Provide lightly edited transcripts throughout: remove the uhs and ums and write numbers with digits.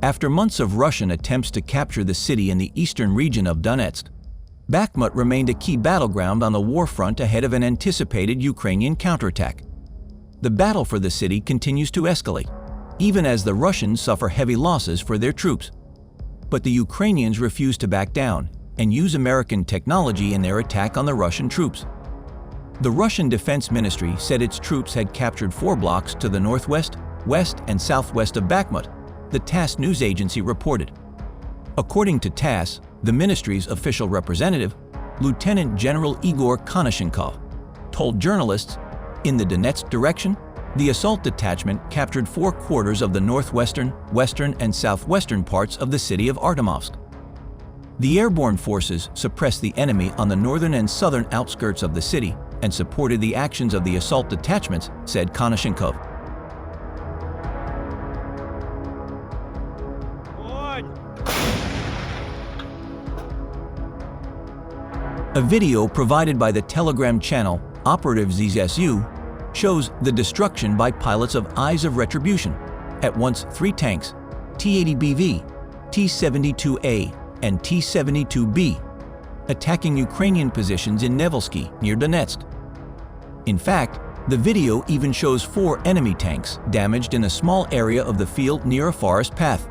After months of Russian attempts to capture the city in the eastern region of Donetsk, Bakhmut remained a key battleground on the war front ahead of an anticipated Ukrainian counterattack. The battle for the city continues to escalate, even as the Russians suffer heavy losses for their troops. But the Ukrainians refuse to back down and use American technology in their attack on the Russian troops. The Russian Defense Ministry said its troops had captured 4 blocks to the northwest, west, and southwest of Bakhmut, the TASS news agency reported. According to TASS, the ministry's official representative, Lieutenant General Igor Konashenkov, told journalists, in the Donetsk direction, the assault detachment captured 4/4 of the northwestern, western, and southwestern parts of the city of Artemovsk. The airborne forces suppressed the enemy on the northern and southern outskirts of the city and supported the actions of the assault detachments, said Konashenkov. A video provided by the Telegram channel Operative ZSU shows the destruction by pilots of Eyes of Retribution, at once 3 tanks, T-80BV, T-72A, and T-72B, attacking Ukrainian positions in Nevelsky near Donetsk. In fact, the video even shows 4 enemy tanks damaged in a small area of the field near a forest path.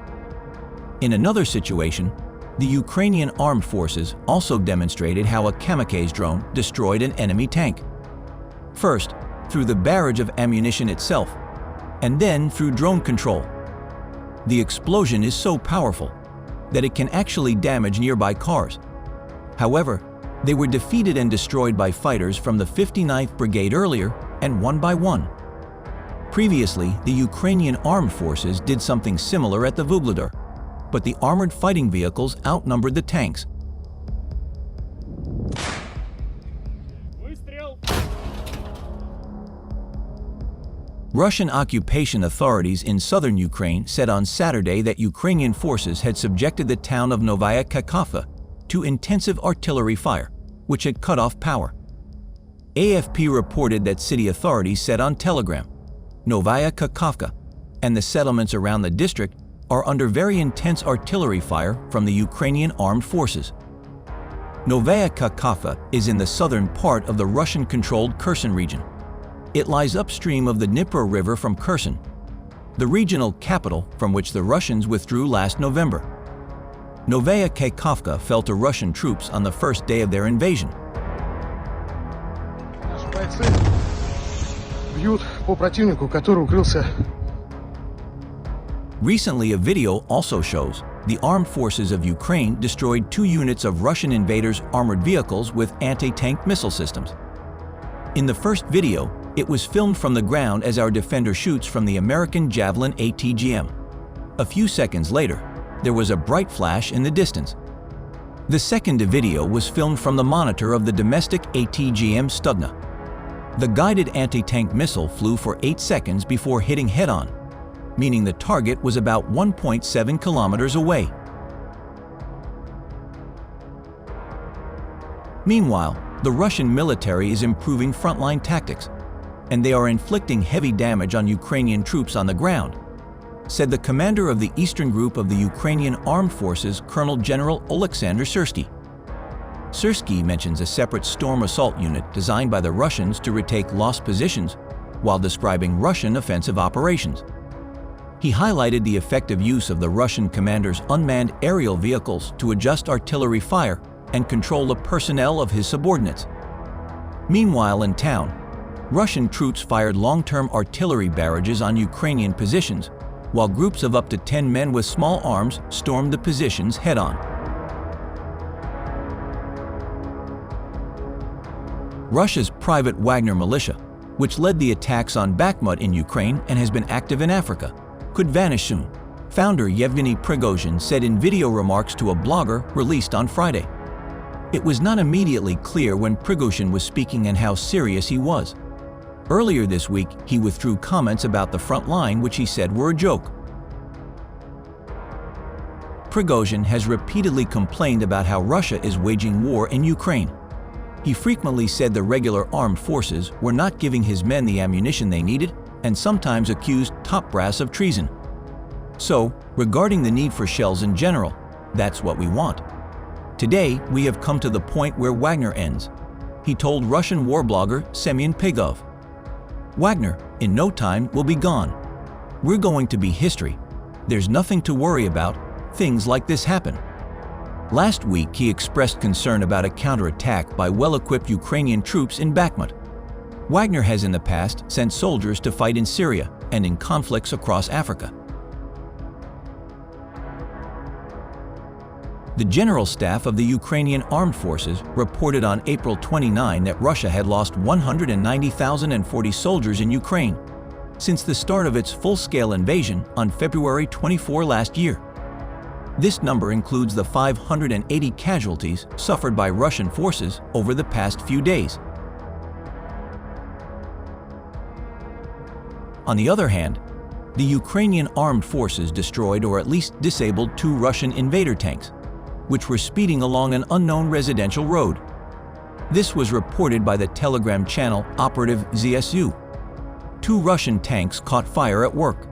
In another situation, the Ukrainian Armed Forces also demonstrated how a kamikaze drone destroyed an enemy tank. First, through the barrage of ammunition itself, and then through drone control. The explosion is so powerful that it can actually damage nearby cars. However, they were defeated and destroyed by fighters from the 59th Brigade earlier, and one by one. Previously, the Ukrainian Armed Forces did something similar at the Vuhledar, but the armored fighting vehicles outnumbered the tanks. Russian occupation authorities in southern Ukraine said on Saturday that Ukrainian forces had subjected the town of Nova Kakhovka to intensive artillery fire, which had cut off power. AFP reported that city authorities said on Telegram, Nova Kakhovka and the settlements around the district are under very intense artillery fire from the Ukrainian Armed Forces. Nova Kakhovka is in the southern part of the Russian-controlled Kherson region. It lies upstream of the Dnipro River from Kherson, the regional capital from which the Russians withdrew last November. Nova Kakhovka fell to Russian troops on the first day of their invasion. Recently, a video also shows the armed forces of Ukraine destroyed 2 units of Russian invaders' armored vehicles with anti-tank missile systems. In the first video, it was filmed from the ground as our defender shoots from the American Javelin ATGM. A few seconds later, there was a bright flash in the distance. The second video was filmed from the monitor of the domestic ATGM Stugna. The guided anti-tank missile flew for 8 seconds before hitting head-on, meaning the target was about 1.7 kilometers away. Meanwhile, the Russian military is improving frontline tactics, and they are inflicting heavy damage on Ukrainian troops on the ground, said the commander of the Eastern Group of the Ukrainian Armed Forces, Colonel General Oleksandr Syrsky. Syrsky mentions a separate storm assault unit designed by the Russians to retake lost positions while describing Russian offensive operations. He highlighted the effective use of the Russian commander's unmanned aerial vehicles to adjust artillery fire and control the personnel of his subordinates. Meanwhile, in town, Russian troops fired long-term artillery barrages on Ukrainian positions, while groups of up to 10 men with small arms stormed the positions head-on. Russia's private Wagner militia, which led the attacks on Bakhmut in Ukraine and has been active in Africa, could vanish soon, founder Yevgeny Prigozhin said in video remarks to a blogger released on Friday. It was not immediately clear when Prigozhin was speaking and how serious he was. Earlier this week, he withdrew comments about the front line which he said were a joke. Prigozhin has repeatedly complained about how Russia is waging war in Ukraine. He frequently said the regular armed forces were not giving his men the ammunition they needed and sometimes accused top brass of treason. So, regarding the need for shells in general, that's what we want. Today, we have come to the point where Wagner ends, he told Russian war blogger Semyon Pigov. Wagner, in no time, will be gone. We're going to be history. There's nothing to worry about. Things like this happen. Last week, he expressed concern about a counterattack by well-equipped Ukrainian troops in Bakhmut. Wagner has in the past sent soldiers to fight in Syria and in conflicts across Africa. The General Staff of the Ukrainian Armed Forces reported on April 29 that Russia had lost 190,040 soldiers in Ukraine since the start of its full-scale invasion on February 24 last year. This number includes the 580 casualties suffered by Russian forces over the past few days. On the other hand, the Ukrainian Armed Forces destroyed or at least disabled 2 Russian invader tanks, which were speeding along an unknown residential road. This was reported by the Telegram channel operative ZSU. 2 Russian tanks caught fire at work.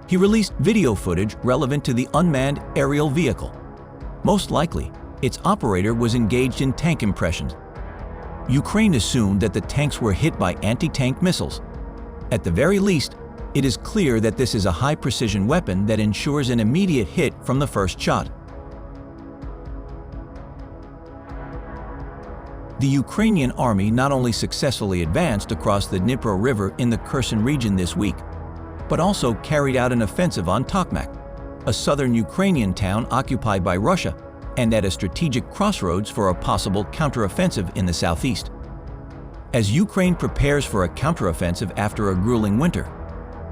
He released video footage relevant to the unmanned aerial vehicle. Most likely, its operator was engaged in tank impressions. Ukraine assumed that the tanks were hit by anti-tank missiles. At the very least, it is clear that this is a high-precision weapon that ensures an immediate hit from the first shot. The Ukrainian army not only successfully advanced across the Dnipro River in the Kherson region this week, but also carried out an offensive on Tokmak, a southern Ukrainian town occupied by Russia and at a strategic crossroads for a possible counteroffensive in the southeast. As Ukraine prepares for a counteroffensive after a grueling winter,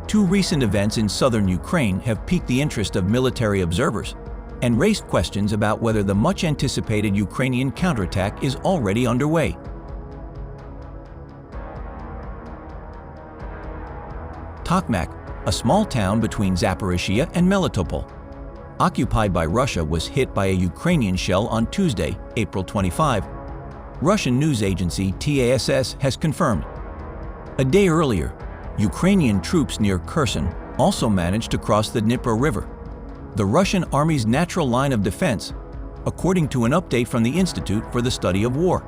2 recent events in southern Ukraine have piqued the interest of military observers and raised questions about whether the much-anticipated Ukrainian counterattack is already underway. Tokmak, a small town between Zaporizhzhia and Melitopol, occupied by Russia, was hit by a Ukrainian shell on Tuesday, April 25. Russian news agency TASS has confirmed. A day earlier, Ukrainian troops near Kherson also managed to cross the Dnipro River, the Russian army's natural line of defense, according to an update from the Institute for the Study of War.